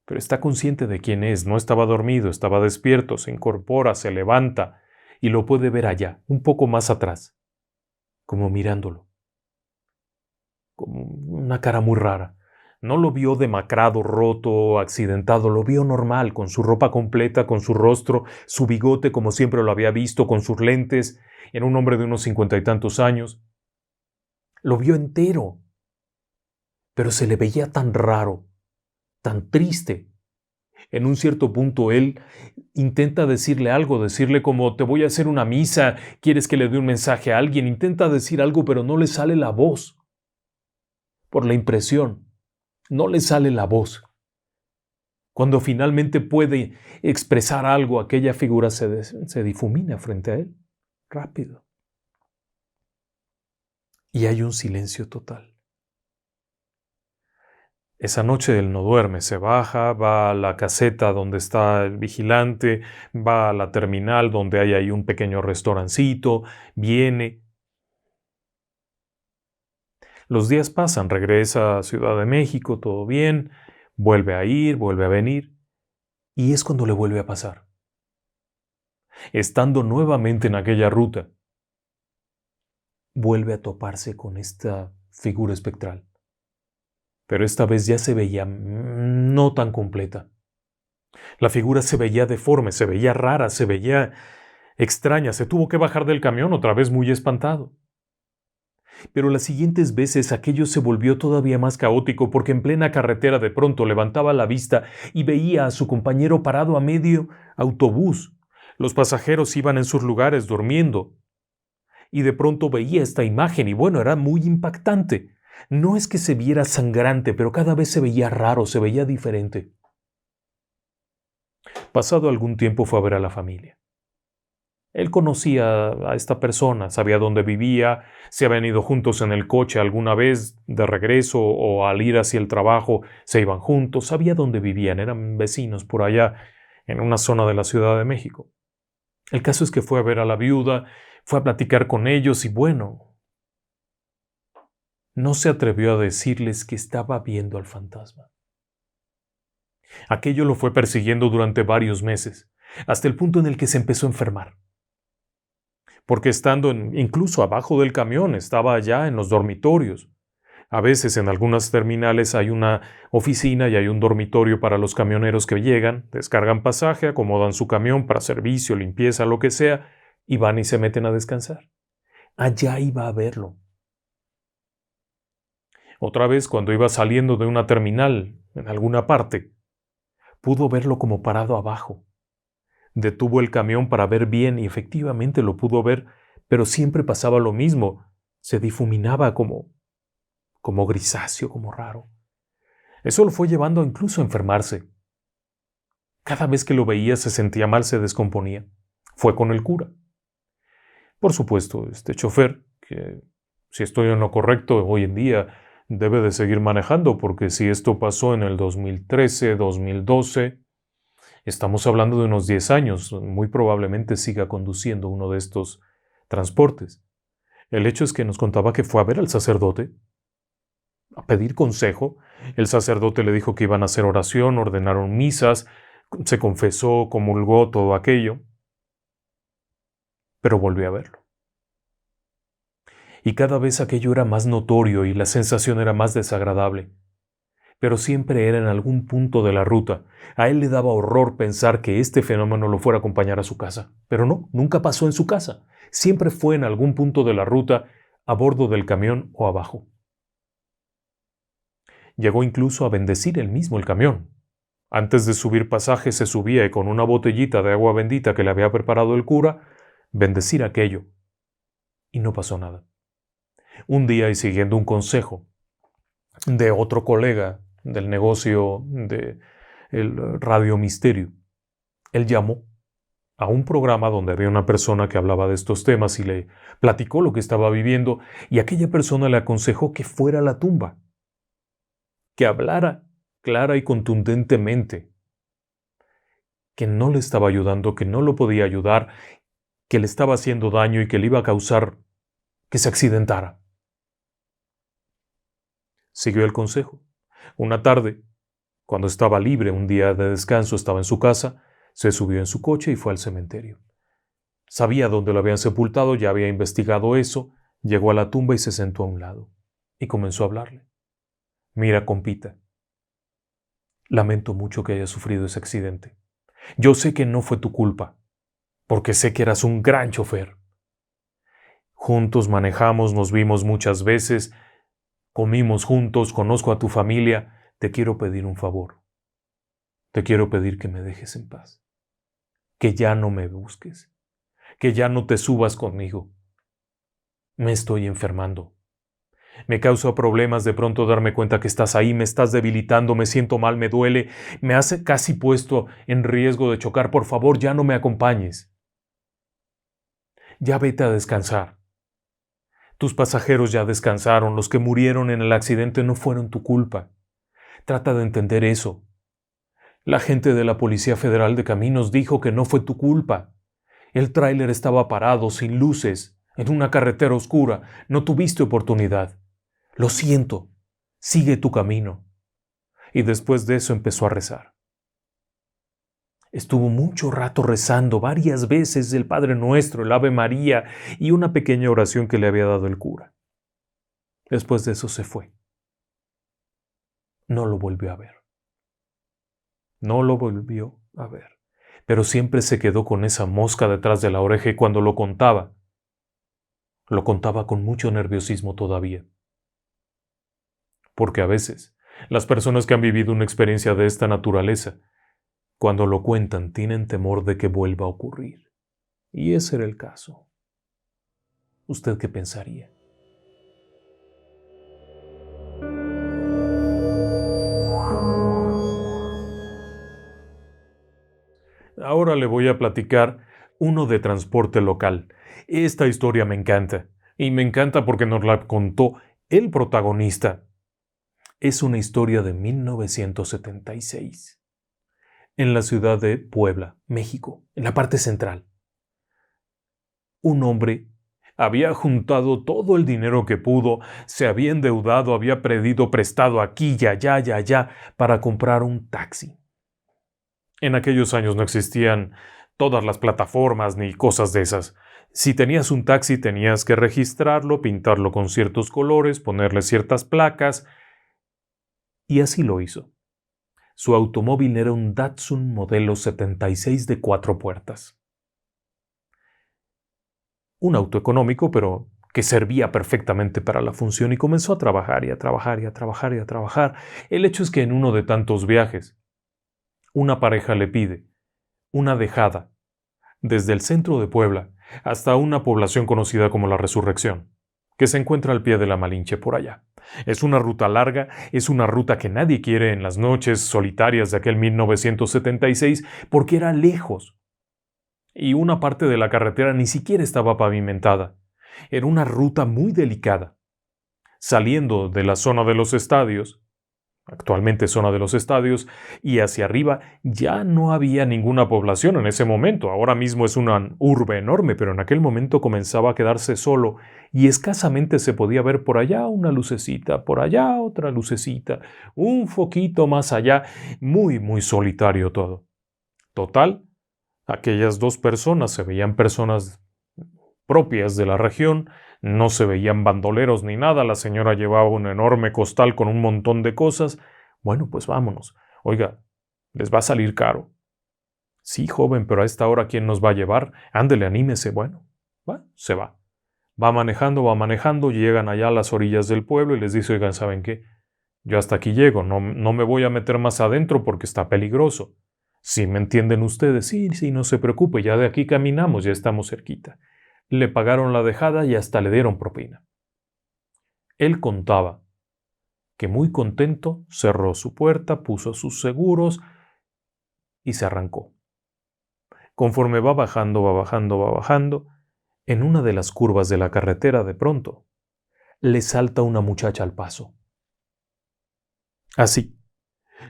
Pero está consciente de quién es, no estaba dormido, estaba despierto, se incorpora, se levanta y lo puede ver allá, un poco más atrás, como mirándolo, como una cara muy rara. No lo vio demacrado, roto, accidentado, lo vio normal, con su ropa completa, con su rostro, su bigote como siempre lo había visto, con sus lentes, era un hombre de unos 50 y tantos años. Lo vio entero, pero se le veía tan raro, tan triste. En un cierto punto él intenta decirle algo, decirle como: te voy a hacer una misa, quieres que le dé un mensaje a alguien. Intenta decir algo, pero no le sale la voz. Por la impresión, no le sale la voz. Cuando finalmente puede expresar algo, aquella figura se difumina frente a él, rápido. Y hay un silencio total. Esa noche él no duerme, se baja, va a la caseta donde está el vigilante, va a la terminal donde hay ahí un pequeño restaurancito, viene. Los días pasan, regresa a Ciudad de México, todo bien, vuelve a ir, vuelve a venir, y es cuando le vuelve a pasar. Estando nuevamente en aquella ruta, vuelve a toparse con esta figura espectral. Pero esta vez ya se veía no tan completa. La figura se veía deforme, se veía rara, se veía extraña. Se tuvo que bajar del camión otra vez muy espantado. Pero las siguientes veces aquello se volvió todavía más caótico porque en plena carretera de pronto levantaba la vista y veía a su compañero parado a medio autobús. Los pasajeros iban en sus lugares durmiendo. Y de pronto veía esta imagen y bueno, era muy impactante. No es que se viera sangrante, pero cada vez se veía raro, se veía diferente. Pasado algún tiempo fue a ver a la familia. Él conocía a esta persona, sabía dónde vivía, se habían ido juntos en el coche alguna vez de regreso o al ir hacia el trabajo se iban juntos, sabía dónde vivían, eran vecinos por allá en una zona de la Ciudad de México. El caso es que fue a ver a la viuda, fue a platicar con ellos y bueno, no se atrevió a decirles que estaba viendo al fantasma. Aquello lo fue persiguiendo durante varios meses, hasta el punto en el que se empezó a enfermar. Porque estando incluso abajo del camión, estaba allá en los dormitorios. A veces en algunas terminales hay una oficina y hay un dormitorio para los camioneros que llegan, descargan pasaje, acomodan su camión para servicio, limpieza, lo que sea, y van y se meten a descansar. Allá iba a verlo. Otra vez, cuando iba saliendo de una terminal, en alguna parte, pudo verlo como parado abajo. Detuvo el camión para ver bien y efectivamente lo pudo ver, pero siempre pasaba lo mismo. Se difuminaba como grisáceo, como raro. Eso lo fue llevando incluso a enfermarse. Cada vez que lo veía se sentía mal, se descomponía. Fue con el cura. Por supuesto, este chofer, que si estoy en lo correcto hoy en día, debe de seguir manejando, porque si esto pasó en el 2013, 2012, estamos hablando de unos 10 años, muy probablemente siga conduciendo uno de estos transportes. El hecho es que nos contaba que fue a ver al sacerdote, a pedir consejo. El sacerdote le dijo que iban a hacer oración, ordenaron misas, se confesó, comulgó, todo aquello, pero volvió a verlo. Y cada vez aquello era más notorio y la sensación era más desagradable. Pero siempre era en algún punto de la ruta. A él le daba horror pensar que este fenómeno lo fuera a acompañar a su casa. Pero no, nunca pasó en su casa. Siempre fue en algún punto de la ruta, a bordo del camión o abajo. Llegó incluso a bendecir él mismo el camión. Antes de subir pasaje se subía y con una botellita de agua bendita que le había preparado el cura, bendecir aquello. Y no pasó nada. Un día, y siguiendo un consejo de otro colega del negocio de el Radio Misterio, él llamó a un programa donde había una persona que hablaba de estos temas y le platicó lo que estaba viviendo, y aquella persona le aconsejó que fuera a la tumba, que hablara clara y contundentemente, que no le estaba ayudando, que no lo podía ayudar, que le estaba haciendo daño y que le iba a causar que se accidentara. Siguió el consejo. Una tarde, cuando estaba libre, un día de descanso, estaba en su casa, se subió en su coche y fue al cementerio. Sabía dónde lo habían sepultado, ya había investigado eso, llegó a la tumba y se sentó a un lado, y comenzó a hablarle. Mira, compita, lamento mucho que hayas sufrido ese accidente. Yo sé que no fue tu culpa, porque sé que eras un gran chofer. Juntos manejamos, nos vimos muchas veces, comimos juntos, conozco a tu familia. Te quiero pedir un favor. Te quiero pedir que me dejes en paz. Que ya no me busques. Que ya no te subas conmigo. Me estoy enfermando. Me causa problemas de pronto darme cuenta que estás ahí, me estás debilitando, me siento mal, me duele, me has casi puesto en riesgo de chocar. Por favor, ya no me acompañes. Ya vete a descansar. Tus pasajeros ya descansaron, los que murieron en el accidente no fueron tu culpa. Trata de entender eso. La gente de la Policía Federal de Caminos dijo que no fue tu culpa. El tráiler estaba parado, sin luces, en una carretera oscura. No tuviste oportunidad. Lo siento. Sigue tu camino. Y después de eso empezó a rezar. Estuvo mucho rato rezando, varias veces el Padre Nuestro, el Ave María y una pequeña oración que le había dado el cura. Después de eso se fue. No lo volvió a ver. No lo volvió a ver. Pero siempre se quedó con esa mosca detrás de la oreja y cuando lo contaba con mucho nerviosismo todavía. Porque a veces, las personas que han vivido una experiencia de esta naturaleza, cuando lo cuentan, tienen temor de que vuelva a ocurrir. Y ese era el caso. ¿Usted qué pensaría? Ahora le voy a platicar uno de transporte local. Esta historia me encanta. Y me encanta porque nos la contó el protagonista. Es una historia de 1976. En la ciudad de Puebla, México, en la parte central. Un hombre había juntado todo el dinero que pudo, se había endeudado, había pedido prestado aquí y allá y allá para comprar un taxi. En aquellos años no existían todas las plataformas ni cosas de esas. Si tenías un taxi tenías que registrarlo, pintarlo con ciertos colores, ponerle ciertas placas, y así lo hizo. Su automóvil era un Datsun modelo 76 de 4 puertas. Un auto económico, pero que servía perfectamente para la función y comenzó a trabajar y a trabajar y a trabajar y a trabajar. El hecho es que en uno de tantos viajes, una pareja le pide una dejada desde el centro de Puebla hasta una población conocida como La Resurrección, que se encuentra al pie de la Malinche por allá. Es una ruta larga, es una ruta que nadie quiere en las noches solitarias de aquel 1976 porque era lejos. Y una parte de la carretera ni siquiera estaba pavimentada. Era una ruta muy delicada. Saliendo de la zona de los estadios, actualmente zona de los estadios, y hacia arriba ya no había ninguna población en ese momento. Ahora mismo es una urbe enorme, pero en aquel momento comenzaba a quedarse solo y escasamente se podía ver por allá una lucecita, por allá otra lucecita, un foquito más allá, muy, muy solitario todo. Total, aquellas dos personas se veían personas propias de la región, no se veían bandoleros ni nada, la señora llevaba un enorme costal con un montón de cosas. Bueno, pues vámonos. Oiga, les va a salir caro. Sí, joven, pero a esta hora ¿quién nos va a llevar? Ándele, anímese. Bueno, se va. Va manejando, llegan allá a las orillas del pueblo y les dice, oigan, ¿saben qué? Yo hasta aquí llego, no me voy a meter más adentro porque está peligroso. ¿Sí me entienden ustedes? Sí, no se preocupe, ya de aquí caminamos, ya estamos cerquita. Le pagaron la dejada y hasta le dieron propina. Él contaba que muy contento cerró su puerta, puso sus seguros y se arrancó. Conforme va bajando, en una de las curvas de la carretera de pronto le salta una muchacha al paso. Así.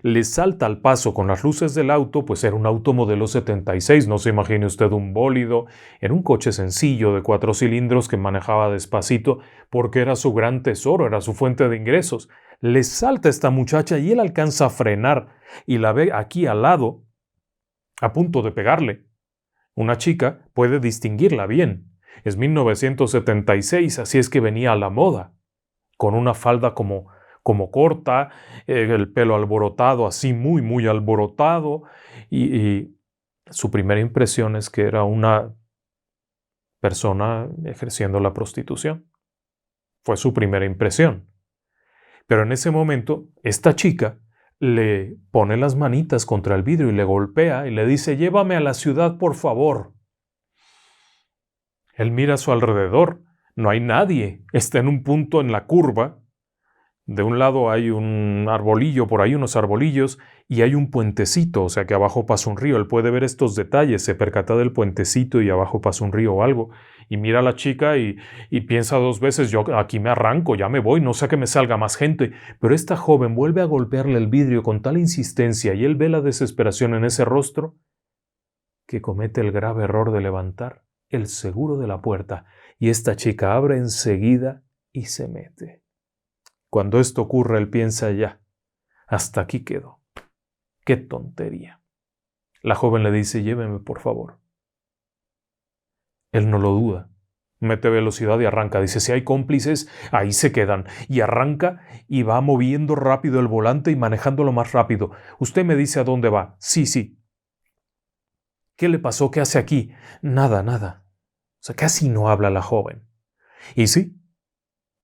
Le salta al paso con las luces del auto, pues era un auto modelo 76, no se imagine usted un bólido, era un coche sencillo de 4 cilindros que manejaba despacito porque era su gran tesoro, era su fuente de ingresos. Le salta esta muchacha y él alcanza a frenar y la ve aquí al lado, a punto de pegarle. Una chica puede distinguirla bien, es 1976, así es que venía a la moda, con una falda como corta, el pelo alborotado, así muy, muy alborotado, y su primera impresión es que era una persona ejerciendo la prostitución. Fue su primera impresión. Pero en ese momento, esta chica le pone las manitas contra el vidrio y le golpea y le dice, llévame a la ciudad, por favor. Él mira a su alrededor, no hay nadie, está en un punto en la curva, De un lado hay un arbolillo, por ahí unos arbolillos, y hay un puentecito, o sea que abajo pasa un río. Él puede ver estos detalles, se percata del puentecito y abajo pasa un río o algo. Y mira a la chica y piensa dos veces, yo aquí me arranco, ya me voy, no sé que me salga más gente. Pero esta joven vuelve a golpearle el vidrio con tal insistencia y él ve la desesperación en ese rostro que comete el grave error de levantar el seguro de la puerta y esta chica abre enseguida y se mete. Cuando esto ocurre, él piensa ya, hasta aquí quedó. ¡Qué tontería! La joven le dice, lléveme por favor. Él no lo duda. Mete velocidad y arranca. Dice, si hay cómplices, ahí se quedan. Y arranca y va moviendo rápido el volante y manejándolo más rápido. Usted me dice a dónde va. Sí, sí. ¿Qué le pasó? ¿Qué hace aquí? Nada, nada. O sea, casi no habla la joven. Y sí,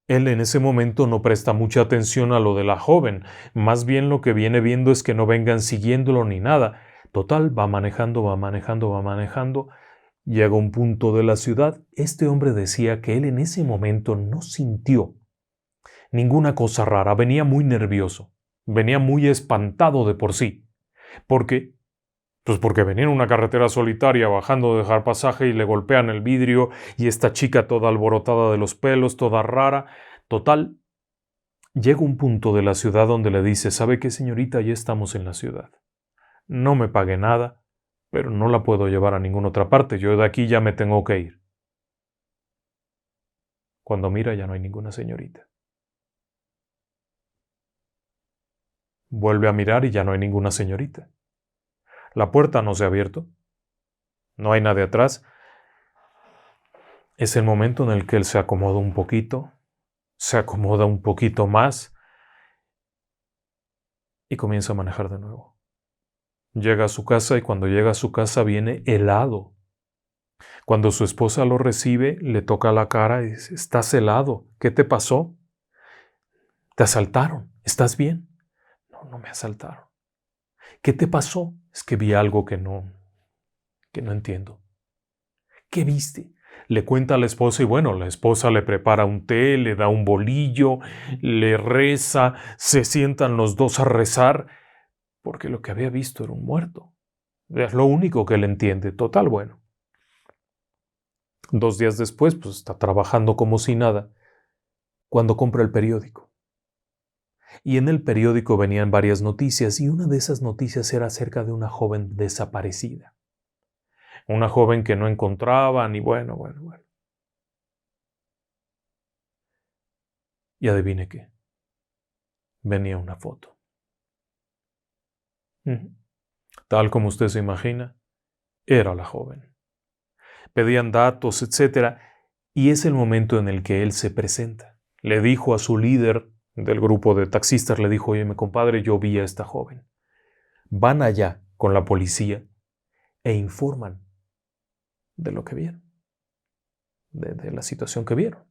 él en ese momento no presta mucha atención a lo de la joven. Más bien lo que viene viendo es que no vengan siguiéndolo ni nada. Total, va manejando, va manejando, va manejando. Llega a un punto de la ciudad. Este hombre decía que él en ese momento no sintió ninguna cosa rara. Venía muy nervioso. Venía muy espantado de por sí. ¿Por qué? Pues porque venía en una carretera solitaria bajando de dejar pasaje y le golpean el vidrio y esta chica toda alborotada de los pelos, toda rara. Total, llega un punto de la ciudad donde le dice, ¿sabe qué, señorita? Ya estamos en la ciudad. No me pague nada, pero no la puedo llevar a ninguna otra parte. Yo de aquí ya me tengo que ir. Cuando mira ya no hay ninguna señorita. Vuelve a mirar y ya no hay ninguna señorita. La puerta no se ha abierto. No hay nadie atrás. Es el momento en el que él se acomoda un poquito, se acomoda un poquito más y comienza a manejar de nuevo. Llega a su casa y cuando llega a su casa viene helado. Cuando su esposa lo recibe, le toca la cara y dice, ¿estás helado? ¿Qué te pasó? ¿Te asaltaron? ¿Estás bien? No, no me asaltaron. ¿Qué te pasó? Es que vi algo que no entiendo. ¿Qué viste? Le cuenta a la esposa y bueno, la esposa le prepara un té, le da un bolillo, le reza, se sientan los dos a rezar, porque lo que había visto era un muerto. Es lo único que él entiende. Total, bueno. 2 días después, pues está trabajando como si nada, cuando compra el periódico. Y en el periódico venían varias noticias y una de esas noticias era acerca de una joven desaparecida. Una joven que no encontraban y bueno. Y adivine qué. Venía una foto. Tal como usted se imagina, era la joven. Pedían datos, etc. Y es el momento en el que él se presenta. Le dijo a su líder del grupo de taxistas, le dijo, oye, mi compadre, yo vi a esta joven. Van allá con la policía e informan de lo que vieron, de la situación que vieron.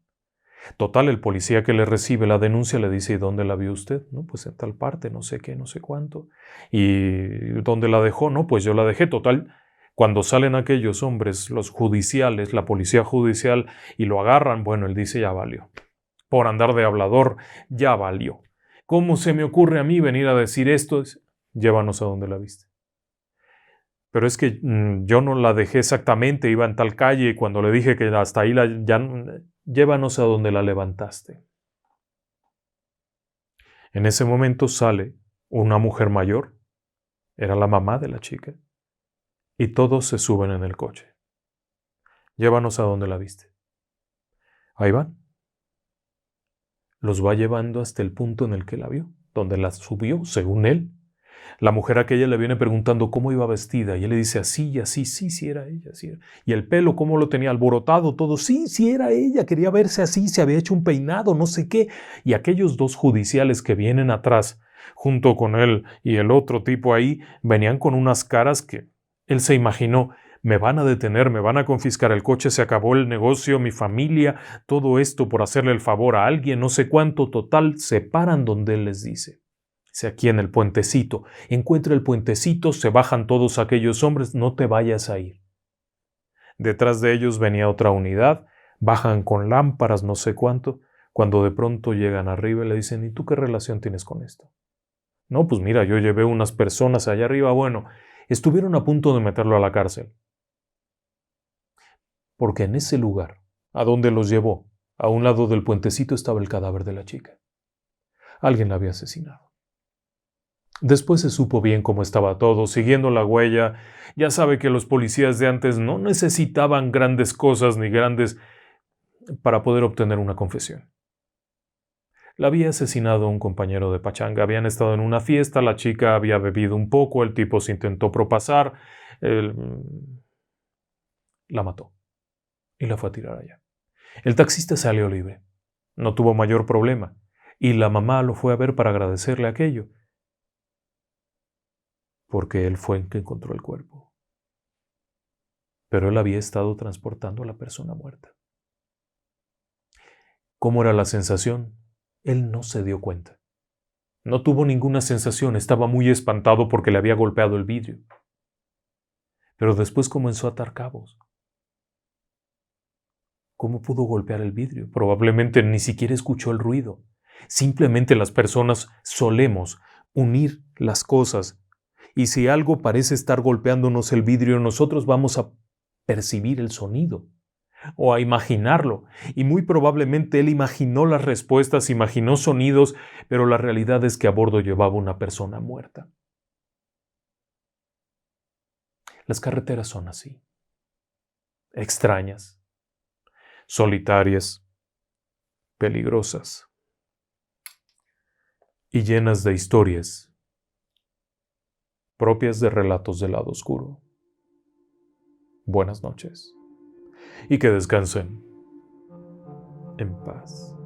Total, el policía que le recibe la denuncia le dice, ¿y dónde la vio usted? No, pues en tal parte, no sé qué, no sé cuánto. ¿Y dónde la dejó? No, pues yo la dejé. Total, cuando salen aquellos hombres, los judiciales, la policía judicial, y lo agarran, bueno, él dice, ya valió. Por andar de hablador, ya valió. ¿Cómo se me ocurre a mí venir a decir esto? Llévanos a donde la viste. Pero es que yo no la dejé exactamente, iba en tal calle y cuando le dije que hasta ahí llévanos a donde la levantaste. En ese momento sale una mujer mayor, era la mamá de la chica, y todos se suben en el coche. Llévanos a donde la viste. Ahí van. Los va llevando hasta el punto en el que la vio, donde la subió, según él. La mujer aquella le viene preguntando cómo iba vestida y él le dice así y así, sí era ella, sí era. Y el pelo cómo lo tenía alborotado, todo, sí era ella, quería verse así, se había hecho un peinado, no sé qué. Y aquellos 2 judiciales que vienen atrás, junto con él y el otro tipo ahí, venían con unas caras que él se imaginó, me van a detener, me van a confiscar el coche, se acabó el negocio, mi familia, todo esto por hacerle el favor a alguien, no sé cuánto. Total, se paran donde él les dice. Dice, aquí en el puentecito, encuentra el puentecito, se bajan todos aquellos hombres, no te vayas a ir. Detrás de ellos venía otra unidad, bajan con lámparas, no sé cuánto. cuando de pronto llegan arriba y le dicen, ¿y tú qué relación tienes con esto? No, pues mira, yo llevé unas personas allá arriba, bueno, estuvieron a punto de meterlo a la cárcel. Porque en ese lugar, a donde los llevó, a un lado del puentecito estaba el cadáver de la chica. Alguien la había asesinado. Después se supo bien cómo estaba todo, siguiendo la huella. Ya sabe que los policías de antes no necesitaban grandes cosas ni grandes para poder obtener una confesión. La había asesinado un compañero de pachanga. Habían estado en una fiesta, la chica había bebido un poco, el tipo se intentó propasar, la mató y la fue a tirar allá. El taxista salió libre. No tuvo mayor problema. Y la mamá lo fue a ver para agradecerle aquello. Porque él fue el que encontró el cuerpo. Pero él había estado transportando a la persona muerta. ¿Cómo era la sensación? Él no se dio cuenta. No tuvo ninguna sensación, estaba muy espantado porque le había golpeado el vidrio. Pero después comenzó a atar cabos. ¿Cómo pudo golpear el vidrio? Probablemente ni siquiera escuchó el ruido. Simplemente las personas solemos unir las cosas. Y si algo parece estar golpeándonos el vidrio, nosotros vamos a percibir el sonido o a imaginarlo. Y muy probablemente él imaginó las respuestas, imaginó sonidos, pero la realidad es que a bordo llevaba una persona muerta. Las carreteras son así. Extrañas, solitarias, peligrosas y llenas de historias propias de relatos del lado oscuro. Buenas noches y que descansen en paz.